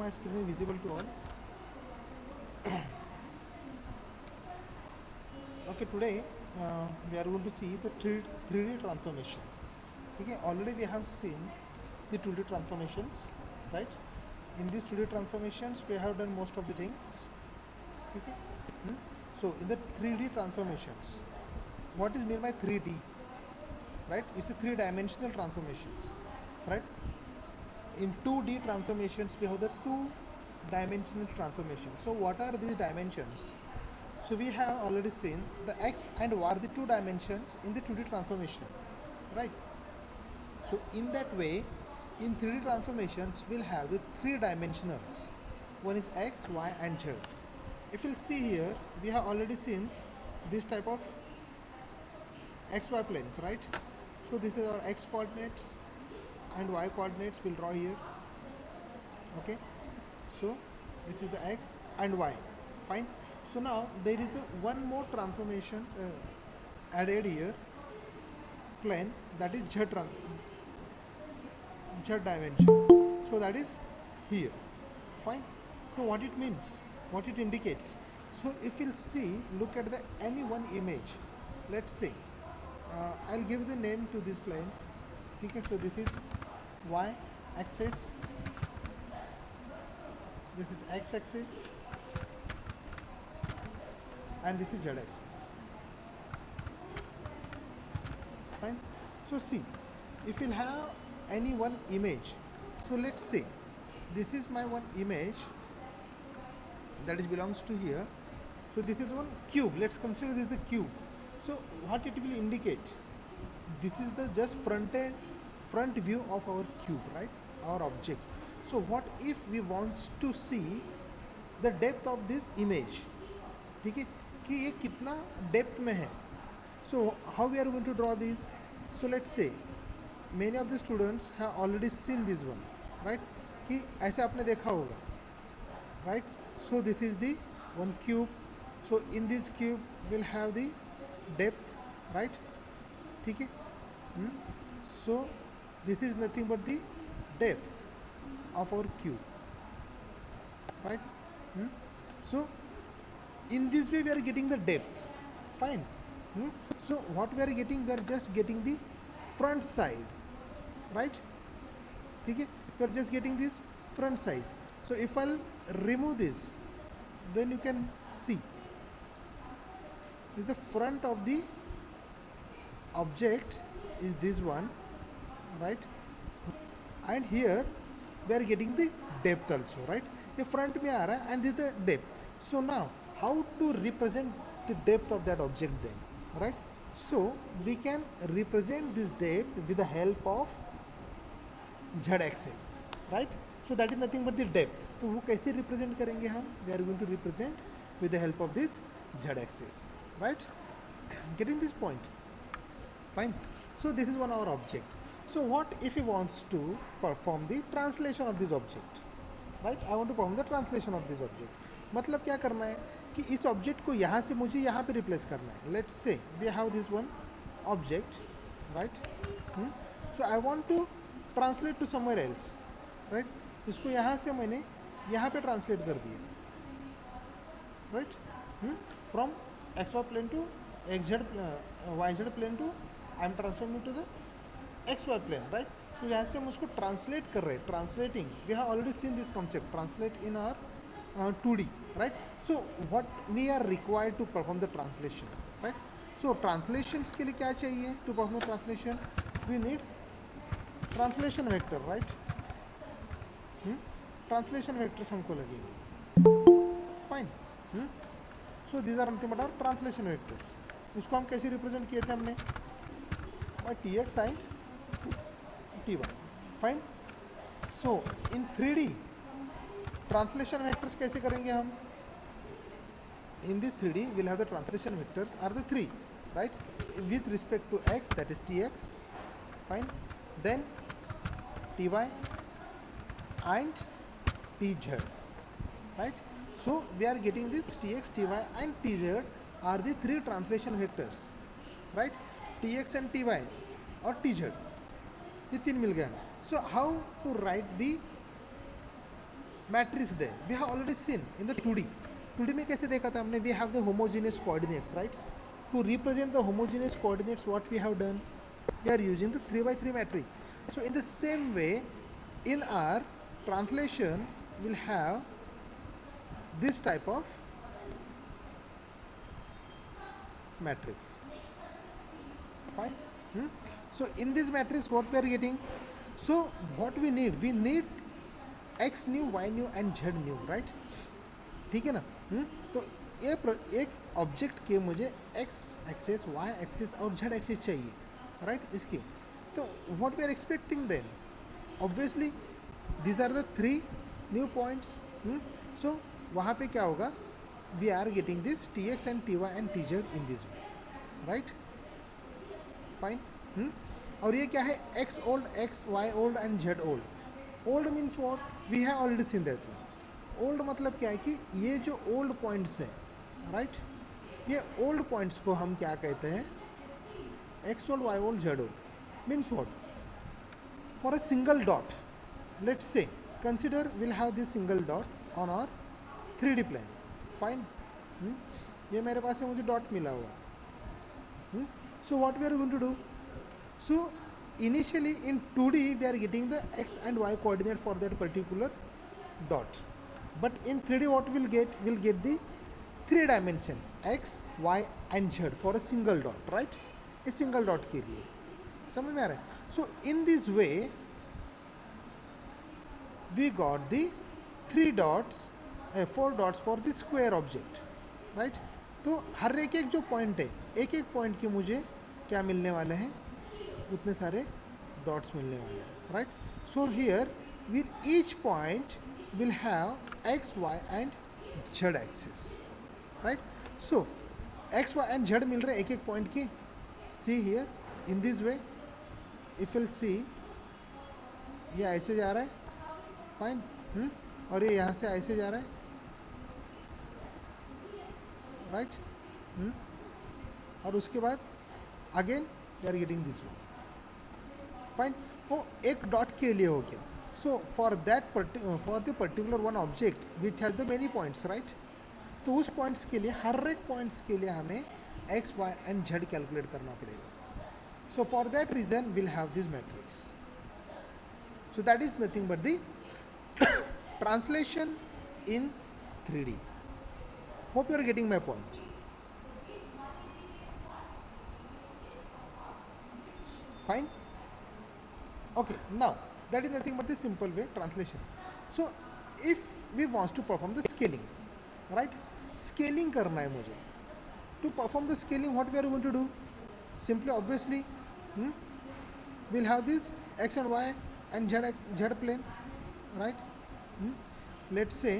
my screen is visible to all? Okay, today we are going to see the 3D transformation. Okay, already we have seen the 2D transformations, right? In these 2D transformations, we have done most of the things. Okay. Hmm? So in the 3D transformations, what is meant by 3D? Right? It's a three-dimensional transformations, right? In 2D transformations, we have the two-dimensional transformation. So what are these dimensions? So we have already seen the x and y are the two dimensions in the 2D transformation, right? So in that way, in 3D transformations, we'll have the three dimensionals. One is x, y, and z. If you'll see here, we have already seen this type of xy planes, right? So this is our x coordinates and y coordinates. We'll draw here. Okay. So this is the x and y. Fine. So now there is one more transformation added here, plane, that is z dimension. So that is here. Fine. So what it means, what it indicates. So if you'll see, look at the any one image. Let's say I'll give the name to these planes. Okay, so this is y axis, this is x axis, and this is z axis. Fine. So see, if you'll have any one image, so let's say this is my one image that is belongs to here. So this is one cube. Let's consider this is the cube. So what it will indicate? This is the just front view of our cube, right? Our object. So what if we wants to see the depth of this image? ठीक है कि ये कितना depth में है. So how we are going to draw this? So let's say many of the students have already seen this one, right? कि ऐसे आपने देखा होगा, right? So this is the one cube. So in this cube we'll have the depth, right? ठीक है. So this is nothing but the depth of our cube, right? So in this way we are getting the depth. Fine. So what we are getting, we are just getting the front side, right? Okay, we are just getting this front size. So if I'll remove this, then you can see the front of the object is this one, right? And here we are getting the depth also, right? The front में आ रहा है and this is the depth. So now how to represent the depth of that object then, right? So we can represent this depth with the help of z axis, right? So that is nothing but the depth. तो वो कैसे represent करेंगे हम? We are going to represent with the help of this z axis, right? Getting this point? Fine. So this is one our object. So what if he wants to perform the translation of this object, right? I want to perform the translation of this object. मतलब क्या करना है कि इस object को यहाँ से मुझे यहाँ पे रिप्लेस करना है. Let's say we have this one object, right? So I want to translate to somewhere else, right? इसको यहाँ से मैंने यहाँ पे ट्रांसलेट कर दिया, right? From X Y plane to X Z Y Z plane to I am transforming to the X Y plane, right? So यहाँ से हम उसको ट्रांसलेट कर रहे हैं. Translating, we have already seen this concept, translate in our 2D, right? So what we are required to perform the translation, right? So translations के लिए क्या चाहिए? To perform the translation, we need translation vector, right? Translation vectors हमको लगेंगे. Fine. So these are nothing but our translation vectors. उसको हम कैसे represent किए थे हमने? By tx and ty. Fine. So in 3D translation vectors कैसे करेंगे हम? In this 3D we'll have the translation vectors are the three, right? With respect to x, that is tx, fine, then ty and tz, right? So we are getting this tx, ty and tz are the three translation vectors, right? tx and ty और tz, ये तीन मिल गए. So how to write the matrix then we have already seen in the 2D में कैसे देखा था हमने, we have the homogeneous coordinates, right. To represent the homogeneous coordinates what we have done, we are using the 3 by 3 matrix. So in the same way, in our translation we'll have this type of matrix. Fine. So in this matrix what we are getting, so what we need x new, y new and z new, right. ठीक है ना. तो ये एक object के मुझे x axis, y axis और z axis चाहिए, राइट. इसके तो what we are expecting then, obviously these are the 3 new points. So वहाँ पे क्या होगा, we are getting this tx and ty and tz in this way, right. Fine. और ये क्या है, x old, x y old and z old. Old means what, we have already seen that. Old मतलब क्या है कि ये जो ओल्ड पॉइंट्स हैं, राइट, ये ओल्ड पॉइंट्स को हम क्या कहते हैं, x old, y old, z old. Means what, for a single dot, let's say consider will have this single dot on our 3D plane. Fine. ये मेरे पास है, मुझे डॉट मिला हुआ. So what we are going to do? So initially in 2D we are getting the x and y coordinate for that particular dot, but in 3D what we'll get the 3 dimensions x, y and z for a single dot, right. A single dot के लिए समझ में आ रहा है. So in this way we got the 3 dots, 4 dots for the square object, right. तो हर एक जो point है, एक एक पॉइंट के मुझे क्या मिलने वाले हैं, उतने सारे डॉट्स मिलने वाले हैं, right. So here with each point will have X, Y and Z axis, right. So X, Y and Z मिल रहे हैं एक एक पॉइंट की. See here in this way, if will see, ये ऐसे जा रहा है, फाइन. और ये यहाँ से ऐसे जा रहा है, राइट. और उसके बाद again we are getting this one, fine. वो एक डॉट के लिए हो गया. So for that for the particular one object which has the many points, right. तो उस पॉइंट्स के लिए, हर एक पॉइंट्स के लिए हमें X, Y and Z calculate करना पड़ेगा. So for that reason will have this matrix. So that is nothing but the translation in 3D. Hope you are getting my point. Fine. Okay, now that is nothing but the simple way translation. So if we want to perform the scaling, right, scaling करना है मुझे. To perform the scaling what we are going to do, simply obviously we'll have this x and y and z plane, right. Let's say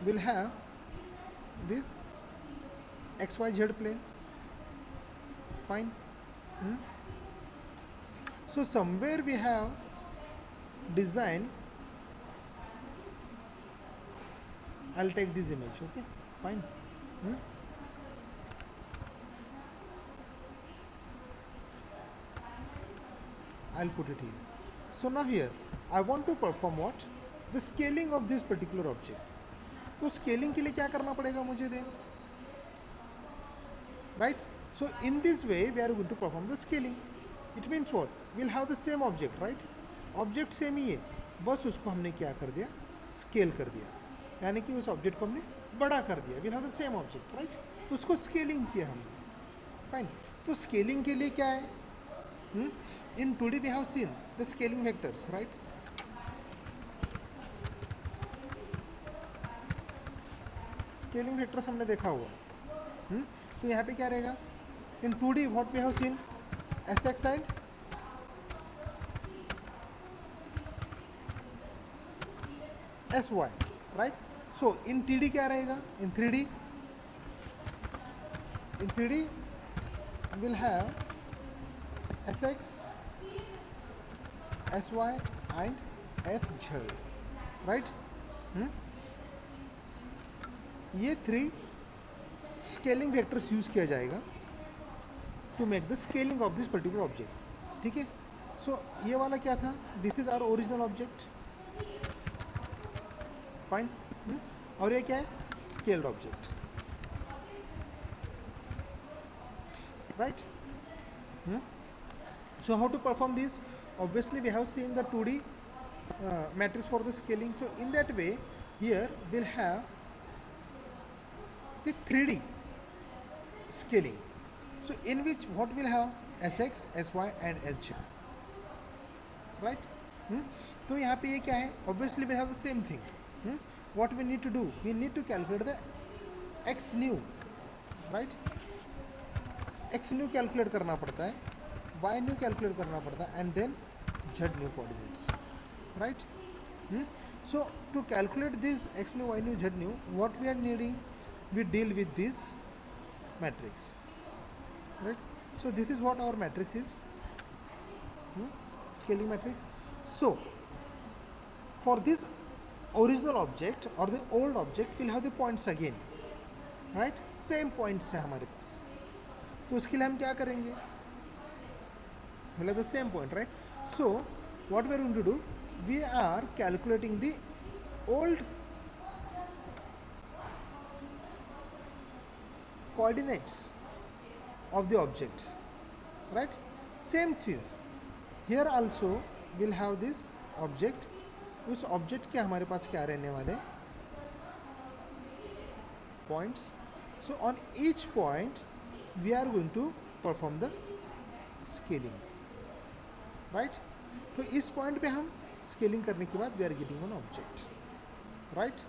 we'll have this xyz plane, fine. So somewhere we have design, I'll take this image, okay, fine. I'll put it here. So now here I want to perform what, the scaling of this particular object. तो scaling के लिए क्या करना पड़ेगा मुझे then, right. So in this way we are going to perform the scaling. It means what, will have the same object, right. Object सेम ही है, बस उसको हमने क्या कर दिया, स्केल कर दिया, यानी कि उस ऑब्जेक्ट को हमने बड़ा कर दिया. Will have the same object, right. उसको स्केलिंग किया हमने, फाइन. तो स्केलिंग के लिए क्या है, in 2D we have seen the scaling vectors, right. Scaling vectors हमने देखा हुआ है. तो यहाँ पे क्या रहेगा, in 2D what we have seen S X and S Y, right. So in 3D क्या रहेगा, in 3D will have S X, S Y and F Z, right. ये 3 स्केलिंग वेक्टर्स यूज किया जाएगा to make the scaling of this particular object, ठीक है. So ये वाला क्या था, this is our original object, fine. और ये क्या है, scaled object, right. So how to perform this? Obviously we have seen the 2D matrix for the scaling. So in that way, here we'll have the 3D scaling. So in which what we'll have, sx, sy and sj, right? तो यहाँ पे ये क्या है, obviously we have the same thing. What we need to do, we need to calculate the x new, right? x new calculate करना पड़ता है, y new calculate करना पड़ता है, and then z new coordinates, right? So to calculate this x new, y new, z new, what we are needing, we deal with this matrix, right? So this is what our matrix is, scaling matrix. So for this original object or the old object, we'll have the points again, right? Same points है हमारे पास, तो उसके लिए हम क्या करेंगे, we'll have the same point, right? So what we are going to do, we are calculating the old coordinates of the objects, right? Same cheese here also we'll have this object, उस object के हमारे पास क्या रहने वाले, points. So on each point we are going to perform the scaling, right? तो इस point पे हम स्केलिंग करने के बाद we are getting one object, right?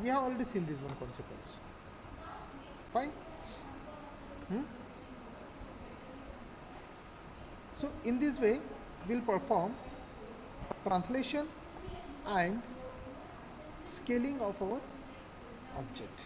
We have already seen this one concept also, fine. So in this way we'll perform translation and scaling of our object.